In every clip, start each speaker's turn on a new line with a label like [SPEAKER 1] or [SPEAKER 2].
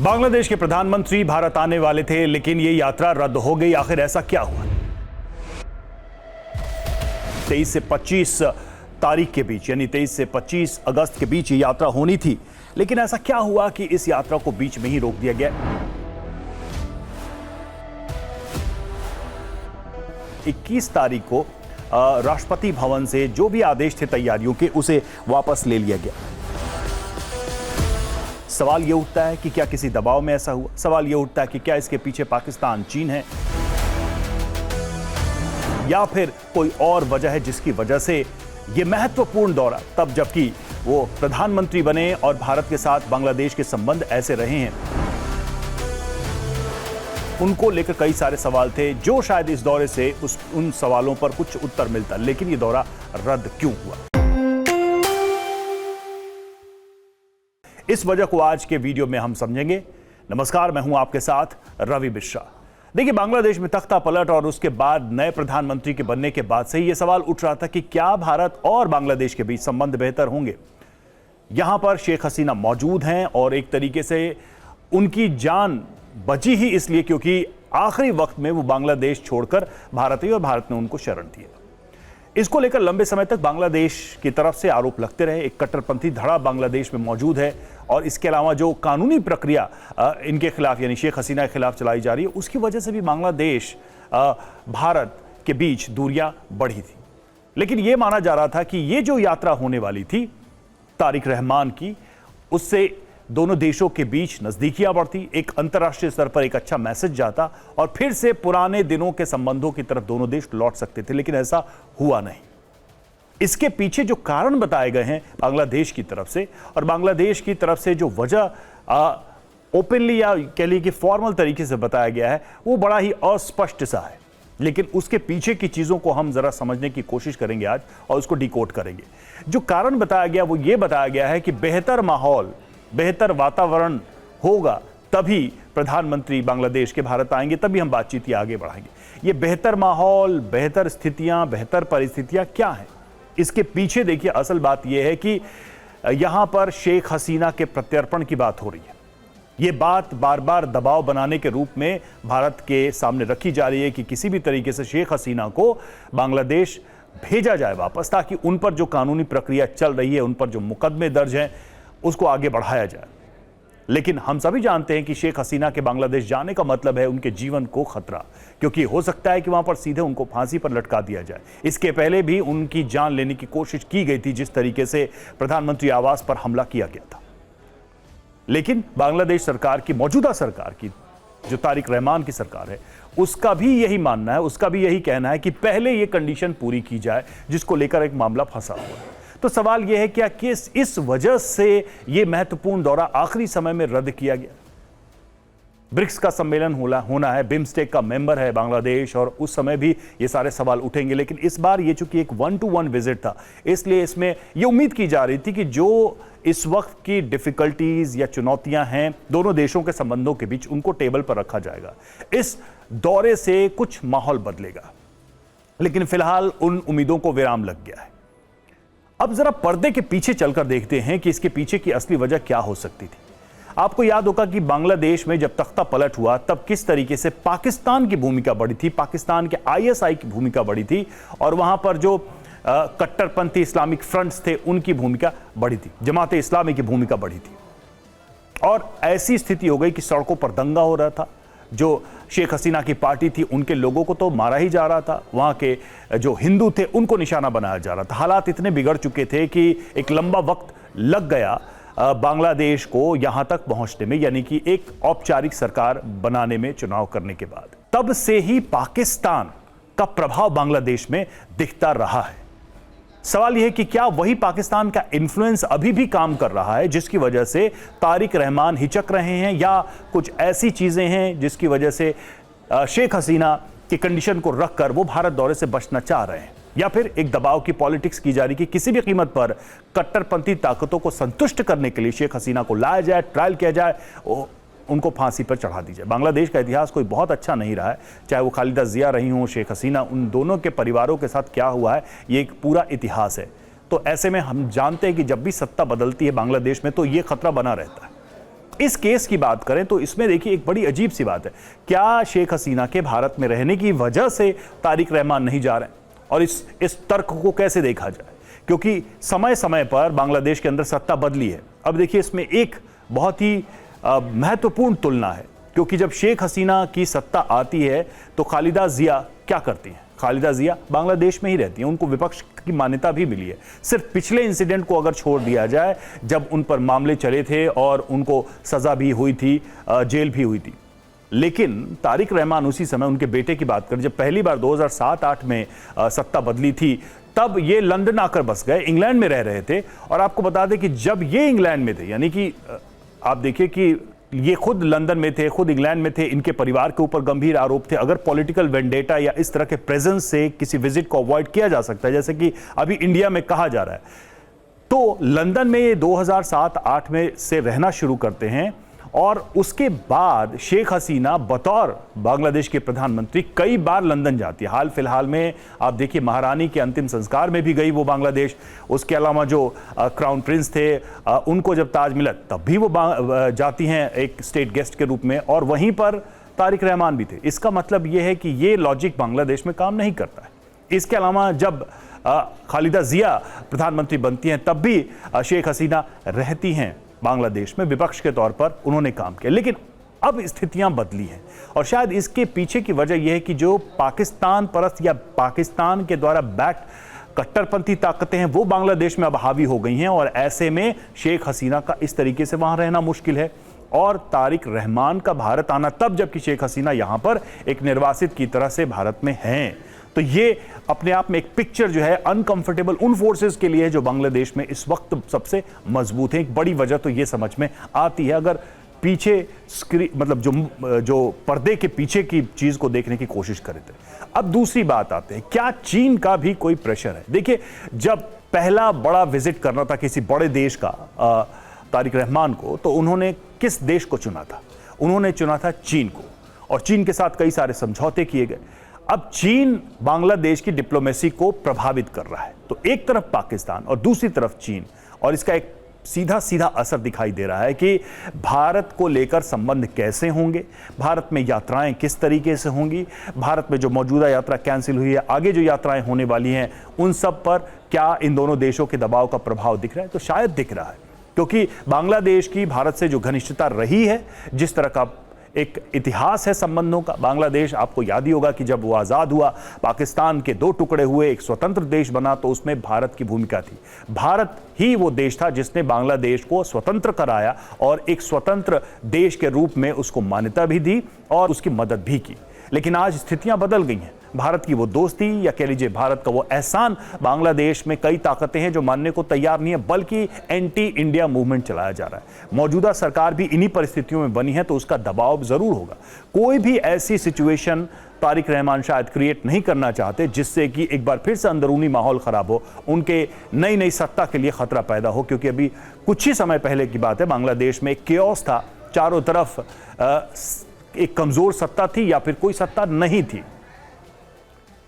[SPEAKER 1] बांग्लादेश के प्रधानमंत्री भारत आने वाले थे, लेकिन ये यात्रा रद्द हो गई। आखिर ऐसा क्या हुआ? 23 से 25 तारीख के बीच, यानी 23 से 25 अगस्त के बीच ये यात्रा होनी थी, लेकिन ऐसा क्या हुआ कि इस यात्रा को बीच में ही रोक दिया गया? 21 तारीख को राष्ट्रपति भवन से जो भी आदेश थे तैयारियों के, उसे वापस ले लिया गया। सवाल यह उठता है कि क्या किसी दबाव में ऐसा हुआ? सवाल यह उठता है कि क्या इसके पीछे पाकिस्तान, चीन है, या फिर कोई और वजह है जिसकी वजह से यह महत्वपूर्ण दौरा, तब जबकि वो प्रधानमंत्री बने और भारत के साथ बांग्लादेश के संबंध ऐसे रहे हैं, उनको लेकर कई सारे सवाल थे जो शायद इस दौरे से उन सवालों पर कुछ उत्तर मिलता। लेकिन यह दौरा रद्द क्यों हुआ? इस वजह को आज के वीडियो में हम समझेंगे। नमस्कार, मैं हूं आपके साथ रवि मिश्रा। देखिए, बांग्लादेश में तख्ता पलट और उसके बाद नए प्रधानमंत्री के बनने के बाद से यह सवाल उठ रहा था कि क्या भारत और बांग्लादेश के बीच संबंध बेहतर होंगे। यहां पर शेख हसीना मौजूद हैं और एक तरीके से उनकी जान बची ही इसलिए क्योंकि आखिरी वक्त में वो बांग्लादेश छोड़कर भारत आई और भारत ने उनको शरण दिया। इसको लेकर लंबे समय तक बांग्लादेश की तरफ से आरोप लगते रहे। एक कट्टरपंथी धड़ा बांग्लादेश में मौजूद है और इसके अलावा जो कानूनी प्रक्रिया इनके खिलाफ यानी शेख हसीना के खिलाफ चलाई जा रही है, उसकी वजह से भी बांग्लादेश भारत के बीच दूरियां बढ़ी थी। लेकिन यह माना जा रहा था कि ये जो यात्रा होने वाली थी तारिक रहमान की, उससे दोनों देशों के बीच नजदीकियां बढ़ती, एक अंतर्राष्ट्रीय स्तर पर एक अच्छा मैसेज जाता और फिर से पुराने दिनों के संबंधों की तरफ दोनों देश लौट सकते थे। लेकिन ऐसा हुआ नहीं। इसके पीछे जो कारण बताए गए हैं बांग्लादेश की तरफ से, और बांग्लादेश की तरफ से जो वजह ओपनली या कह लीजिए कि फॉर्मल तरीके से बताया गया है, वो बड़ा ही अस्पष्ट सा है। लेकिन उसके पीछे की चीजों को हम जरा समझने की कोशिश करेंगे आज और उसको डिकोड करेंगे। जो कारण बताया गया वो ये बताया गया है कि बेहतर माहौल, बेहतर वातावरण होगा तभी प्रधानमंत्री बांग्लादेश के भारत आएंगे, तभी हम बातचीत आगे बढ़ाएंगे। ये बेहतर माहौल, बेहतर स्थितियां, बेहतर परिस्थितियां क्या हैं? इसके पीछे देखिए, असल बात यह है कि यहां पर शेख हसीना के प्रत्यर्पण की बात हो रही है। यह बात बार बार दबाव बनाने के रूप में भारत के सामने रखी जा रही है कि किसी भी तरीके से शेख हसीना को बांग्लादेश भेजा जाए वापस, ताकि उन पर जो कानूनी प्रक्रिया चल रही है, उन पर जो मुकदमे दर्ज हैं, उसको आगे बढ़ाया जाए। लेकिन हम सभी जानते हैं कि शेख हसीना के बांग्लादेश जाने का मतलब है उनके जीवन को खतरा, क्योंकि हो सकता है कि वहां पर सीधे उनको फांसी पर लटका दिया जाए। इसके पहले भी उनकी जान लेने की कोशिश की गई थी, जिस तरीके से प्रधानमंत्री आवास पर हमला किया गया था। लेकिन बांग्लादेश सरकार की, मौजूदा सरकार की, जो तारिक रहमान की सरकार है, उसका भी यही मानना है, उसका भी यही कहना है कि पहले यह कंडीशन पूरी की जाए जिसको लेकर एक मामला फंसा हुआ है। तो सवाल यह है क्या कि इस वजह से यह महत्वपूर्ण दौरा आखिरी समय में रद्द किया गया? ब्रिक्स का सम्मेलन होना है, बिम्स्टेक का मेंबर है बांग्लादेश, और उस समय भी ये सारे सवाल उठेंगे। लेकिन इस बार ये चूंकि एक 1-to-1 विजिट था, इसलिए इसमें यह उम्मीद की जा रही थी कि जो इस वक्त की डिफिकल्टीज या चुनौतियां हैं दोनों देशों के संबंधों के बीच, उनको टेबल पर रखा जाएगा। इस दौरे से कुछ माहौल बदलेगा, लेकिन फिलहाल उन उम्मीदों को विराम लग गया है। अब जरा पर्दे के पीछे चलकर देखते हैं कि इसके पीछे की असली वजह क्या हो सकती थी। आपको याद होगा कि बांग्लादेश में जब तख्ता पलट हुआ तब किस तरीके से पाकिस्तान की भूमिका बढ़ी थी, पाकिस्तान के ISI की भूमिका बढ़ी थी, और वहां पर जो कट्टरपंथी इस्लामिक फ्रंट्स थे उनकी भूमिका बढ़ी थी, जमाते इस्लामी की भूमिका बढ़ी थी। और ऐसी स्थिति हो गई कि सड़कों पर दंगा हो रहा था। जो शेख हसीना की पार्टी थी, उनके लोगों को तो मारा ही जा रहा था, वहां के जो हिंदू थे उनको निशाना बनाया जा रहा था। हालात इतने बिगड़ चुके थे कि एक लंबा वक्त लग गया बांग्लादेश को यहां तक पहुंचने में, यानी कि एक औपचारिक सरकार बनाने में चुनाव करने के बाद। तब से ही पाकिस्तान का प्रभाव बांग्लादेश में दिखता रहा है। सवाल यह है कि क्या वही पाकिस्तान का इन्फ्लुएंस अभी भी काम कर रहा है जिसकी वजह से तारिक रहमान हिचक रहे हैं, या कुछ ऐसी चीजें हैं जिसकी वजह से शेख हसीना की कंडीशन को रखकर वो भारत दौरे से बचना चाह रहे हैं, या फिर एक दबाव की पॉलिटिक्स की जा रही कि किसी भी कीमत पर कट्टरपंथी ताकतों को संतुष्ट करने के लिए शेख हसीना को लाया जाए, ट्रायल किया जाए, उनको फांसी पर चढ़ा दी जाए। बांग्लादेश का इतिहास कोई बहुत अच्छा नहीं रहा है, चाहे वो खालिदा जिया रही हूं, शेख हसीना, उन दोनों के परिवारों के साथ क्या हुआ है ये एक पूरा इतिहास है। तो ऐसे में हम जानते हैं कि जब भी सत्ता बदलती है बांग्लादेश में तो ये खतरा बना रहता है। इस केस की बात करें तो इसमें देखिए एक बड़ी अजीब सी बात है, क्या शेख हसीना के भारत में रहने की वजह से तारिक रहमान नहीं जा रहे हैं? और इस तर्क को कैसे देखा जाए, क्योंकि समय समय पर बांग्लादेश के अंदर सत्ता बदली है। अब देखिए इसमें एक बहुत ही महत्वपूर्ण तुलना है, क्योंकि जब शेख हसीना की सत्ता आती है तो खालिदा जिया क्या करती हैं? खालिदा जिया बांग्लादेश में ही रहती हैं, उनको विपक्ष की मान्यता भी मिली है। सिर्फ पिछले इंसिडेंट को अगर छोड़ दिया जाए, जब उन पर मामले चले थे और उनको सजा भी हुई थी, जेल भी हुई थी। लेकिन तारिक रहमान उसी समय, उनके बेटे की बात करें, जब पहली बार 2007-8 में सत्ता बदली थी, तब ये लंदन आकर बस गए, इंग्लैंड में रह रहे थे। और आपको बता दें कि जब ये इंग्लैंड में थे, यानी कि आप देखिए कि ये खुद लंदन में थे, खुद इंग्लैंड में थे, इनके परिवार के ऊपर गंभीर आरोप थे। अगर पॉलिटिकल वेंडेटा या इस तरह के प्रेजेंस से किसी विजिट को अवॉइड किया जा सकता है, जैसे कि अभी इंडिया में कहा जा रहा है, तो लंदन में ये 2007-8 में से रहना शुरू करते हैं। और उसके बाद शेख हसीना बतौर बांग्लादेश के प्रधानमंत्री कई बार लंदन जाती है। हाल फिलहाल में आप देखिए महारानी के अंतिम संस्कार में भी गई वो बांग्लादेश। उसके अलावा जो क्राउन प्रिंस थे, उनको जब ताज मिला तब भी वो जाती हैं एक स्टेट गेस्ट के रूप में, और वहीं पर तारिक रहमान भी थे। इसका मतलब ये है कि ये लॉजिक बांग्लादेश में काम नहीं करता है। इसके अलावा जब खालिदा जिया प्रधानमंत्री बनती हैं तब भी शेख हसीना रहती हैं बांग्लादेश में, विपक्ष के तौर पर उन्होंने काम किया। लेकिन अब स्थितियां बदली हैं, और शायद इसके पीछे की वजह यह है कि जो पाकिस्तान परस्त या पाकिस्तान के द्वारा बैक्ड कट्टरपंथी ताकतें हैं वो बांग्लादेश में अब हावी हो गई हैं, और ऐसे में शेख हसीना का इस तरीके से वहां रहना मुश्किल है। और तारिक रहमान का भारत आना तब, जबकि शेख हसीना यहां पर एक निर्वासित की तरह से भारत में हैं। तो ये अपने आप में एक पिक्चर जो है अनकंफर्टेबल उन फोर्सेस के लिए है जो बांग्लादेश में इस वक्त सबसे मजबूत है। एक बड़ी वजह तो ये समझ में आती है, अगर पीछे स्क्रीन, मतलब जो पर्दे के पीछे की चीज को देखने की कोशिश करें थे। अब दूसरी बात आते हैं, क्या चीन का भी कोई प्रेशर है? देखिए, जब पहला बड़ा विजिट करना था किसी बड़े देश का तारिक रहमान को, तो उन्होंने किस देश को चुना था? उन्होंने चुना था चीन को, और चीन के साथ कई सारे समझौते किए गए। अब चीन बांग्लादेश की डिप्लोमेसी को प्रभावित कर रहा है, तो एक तरफ पाकिस्तान और दूसरी तरफ चीन, और इसका एक सीधा सीधा असर दिखाई दे रहा है कि भारत को लेकर संबंध कैसे होंगे, भारत में यात्राएं किस तरीके से होंगी, भारत में जो मौजूदा यात्रा कैंसिल हुई है, आगे जो यात्राएं होने वाली हैं, उन सब पर क्या इन दोनों देशों के दबाव का प्रभाव दिख रहा है? तो शायद दिख रहा है, क्योंकि बांग्लादेश की भारत से जो घनिष्ठता रही है, जिस तरह का एक इतिहास है संबंधों का, बांग्लादेश आपको याद ही होगा कि जब वो आज़ाद हुआ, पाकिस्तान के दो टुकड़े हुए, एक स्वतंत्र देश बना, तो उसमें भारत की भूमिका थी। भारत ही वो देश था जिसने बांग्लादेश को स्वतंत्र कराया और एक स्वतंत्र देश के रूप में उसको मान्यता भी दी और उसकी मदद भी की। लेकिन आज स्थितियां बदल गई हैं। भारत की वो दोस्ती, या कह लीजिए भारत का वो एहसान, बांग्लादेश में कई ताकतें हैं जो मानने को तैयार नहीं है, बल्कि एंटी इंडिया मूवमेंट चलाया जा रहा है। मौजूदा सरकार भी इन्हीं परिस्थितियों में बनी है, तो उसका दबाव जरूर होगा। कोई भी ऐसी सिचुएशन तारिक रहमान शायद क्रिएट नहीं करना चाहते जिससे कि एक बार फिर से अंदरूनी माहौल खराब हो, उनके नई नई सत्ता के लिए खतरा पैदा हो। क्योंकि अभी कुछ ही समय पहले की बात है, बांग्लादेश में एक केओस था, चारों तरफ एक कमजोर सत्ता थी या फिर कोई सत्ता नहीं थी।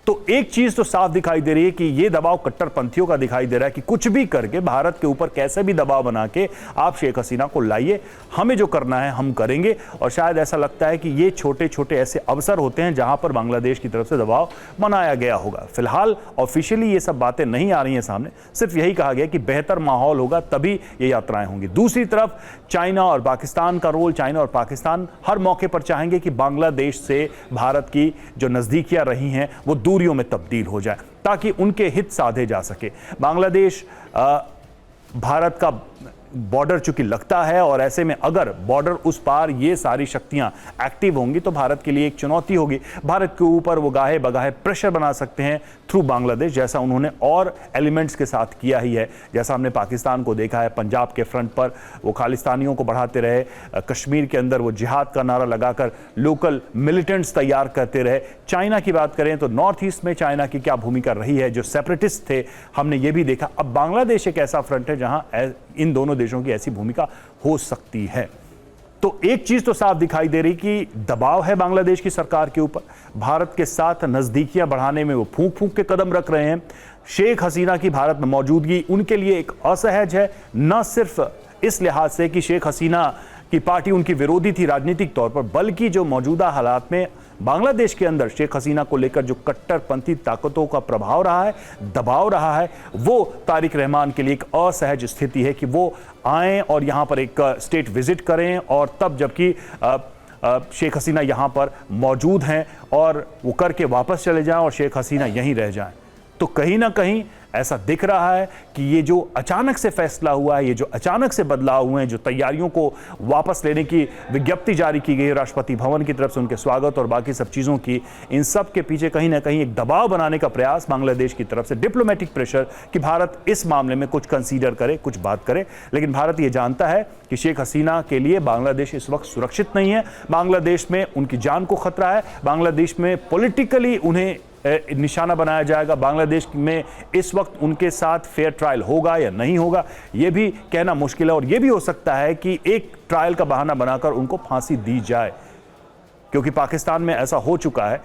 [SPEAKER 1] तो एक चीज तो साफ दिखाई दे रही है कि ये दबाव कट्टरपंथियों का दिखाई दे रहा है कि कुछ भी करके भारत के ऊपर कैसे भी दबाव बना के आप शेख हसीना को लाइए, हमें जो करना है हम करेंगे। और शायद ऐसा लगता है कि ये छोटे छोटे ऐसे अवसर होते हैं जहां पर बांग्लादेश की तरफ से दबाव बनाया गया होगा। फिलहाल ऑफिशियली ये सब बातें नहीं आ रही हैं सामने, सिर्फ यही कहा गया कि बेहतर माहौल होगा तभी ये यात्राएं होंगी। दूसरी तरफ चाइना और पाकिस्तान का रोल, चाइना और पाकिस्तान हर मौके पर चाहेंगे कि बांग्लादेश से भारत की जो नजदीकियां रही हैं वो दूरियों में तब्दील हो जाए, ताकि उनके हित साधे जा सके। बांग्लादेश भारत का बॉर्डर चूंकि लगता है, और ऐसे में अगर बॉर्डर उस पार ये सारी शक्तियां एक्टिव होंगी तो भारत के लिए एक चुनौती होगी। भारत के ऊपर वो गाहे बगाहे प्रेशर बना सकते हैं थ्रू बांग्लादेश, जैसा उन्होंने और एलिमेंट्स के साथ किया ही है। जैसा हमने पाकिस्तान को देखा है, पंजाब के फ्रंट पर वो खालिस्तानियों को बढ़ाते रहे, कश्मीर के अंदर वो जिहाद का नारा लगाकर लोकल मिलिटेंट्स तैयार करते रहे। चाइना की बात करें तो नॉर्थ ईस्ट में चाइना की क्या भूमिका रही है, जो सेपरेटिस्ट थे, हमने ये भी देखा। अब बांग्लादेश एक ऐसा फ्रंट है जहां इन दोनों देशों की ऐसी भूमिका हो सकती है। तो एक चीज तो साफ दिखाई दे रही कि दबाव है बांग्लादेश की सरकार के ऊपर, भारत के साथ नजदीकियां बढ़ाने में वो फूंक फूंक के कदम रख रहे हैं। शेख हसीना की भारत में मौजूदगी उनके लिए एक असहज है, न सिर्फ इस लिहाज से कि शेख हसीना कि पार्टी उनकी विरोधी थी राजनीतिक तौर पर, बल्कि जो मौजूदा हालात में बांग्लादेश के अंदर शेख हसीना को लेकर जो कट्टरपंथी ताकतों का प्रभाव रहा है, दबाव रहा है, वो तारिक रहमान के लिए एक असहज स्थिति है कि वो आएं और यहां पर एक स्टेट विजिट करें, और तब जबकि शेख हसीना यहां पर मौजूद हैं और वो करके वापस चले जाएं और शेख हसीना यहीं रह जाएं। तो कहीं ना कहीं ऐसा दिख रहा है कि ये जो अचानक से फैसला हुआ है, ये जो अचानक से बदलाव हुए हैं, जो तैयारियों को वापस लेने की विज्ञप्ति जारी की गई है राष्ट्रपति भवन की तरफ से, उनके स्वागत और बाकी सब चीज़ों की, इन सब के पीछे कहीं ना कहीं एक दबाव बनाने का प्रयास बांग्लादेश की तरफ से, डिप्लोमेटिक प्रेशर कि भारत इस मामले में कुछ कंसीडर करे, कुछ बात करे। लेकिन भारत ये जानता है कि शेख हसीना के लिए बांग्लादेश इस वक्त सुरक्षित नहीं है, बांग्लादेश में उनकी जान को खतरा है, बांग्लादेश में पॉलिटिकली उन्हें निशाना बनाया जाएगा, बांग्लादेश में इस वक्त उनके साथ फेयर ट्रायल होगा या नहीं होगा ये भी कहना मुश्किल है। और ये भी हो सकता है कि एक ट्रायल का बहाना बनाकर उनको फांसी दी जाए, क्योंकि पाकिस्तान में ऐसा हो चुका है।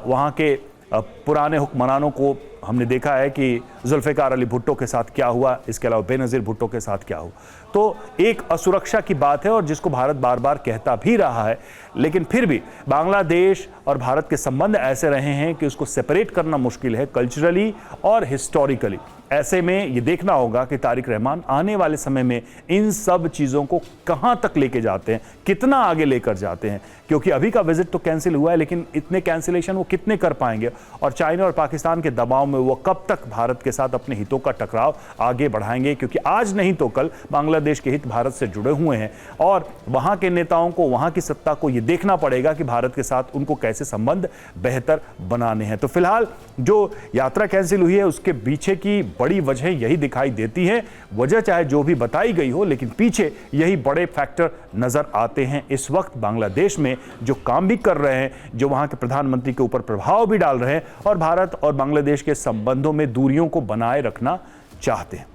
[SPEAKER 1] वहाँ के पुराने हुक्मरानों को हमने देखा है कि जुल्फ़िकार अली भुट्टो के साथ क्या हुआ, इसके अलावा बेनज़ीर भुट्टो के साथ क्या हुआ। तो एक असुरक्षा की बात है और जिसको भारत बार बार कहता भी रहा है, लेकिन फिर भी बांग्लादेश और भारत के संबंध ऐसे रहे हैं कि उसको सेपरेट करना मुश्किल है कल्चरली और हिस्टोरिकली। ऐसे में ये देखना होगा कि तारिक रहमान आने वाले समय में इन सब चीज़ों को कहां तक लेके जाते हैं, कितना आगे लेकर जाते हैं, क्योंकि अभी का विजिट तो कैंसिल हुआ है, लेकिन इतने कैंसिलेशन वो कितने कर पाएंगे, और चाइना और पाकिस्तान के दबाव में वो कब तक भारत के साथ अपने हितों का टकराव आगे बढ़ाएंगे, क्योंकि आज नहीं तो कल बांग्लादेश के हित भारत से जुड़े हुए हैं और वहां के नेताओं को, वहां की सत्ता को ये देखना पड़ेगा कि भारत के साथ उनको कैसे संबंध बेहतर बनाने हैं। तो फिलहाल जो यात्रा कैंसिल हुई है उसके पीछे की बड़ी वजह यही दिखाई देती है, वजह चाहे जो भी बताई गई हो, लेकिन पीछे यही बड़े फैक्टर नजर आते हैं इस वक्त बांग्लादेश में, जो काम भी कर रहे हैं, जो वहां के प्रधानमंत्री के ऊपर प्रभाव भी डाल रहे हैं और भारत और बांग्लादेश के संबंधों में दूरियों को बनाए रखना चाहते हैं।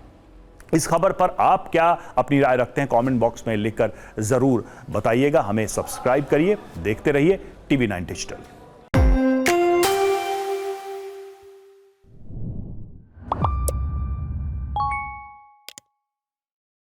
[SPEAKER 1] इस खबर पर आप क्या अपनी राय रखते हैं, कमेंट बॉक्स में लिखकर जरूर बताइए। हमें सब्सक्राइब करिए, देखते रहिए TV9 डिजिटल।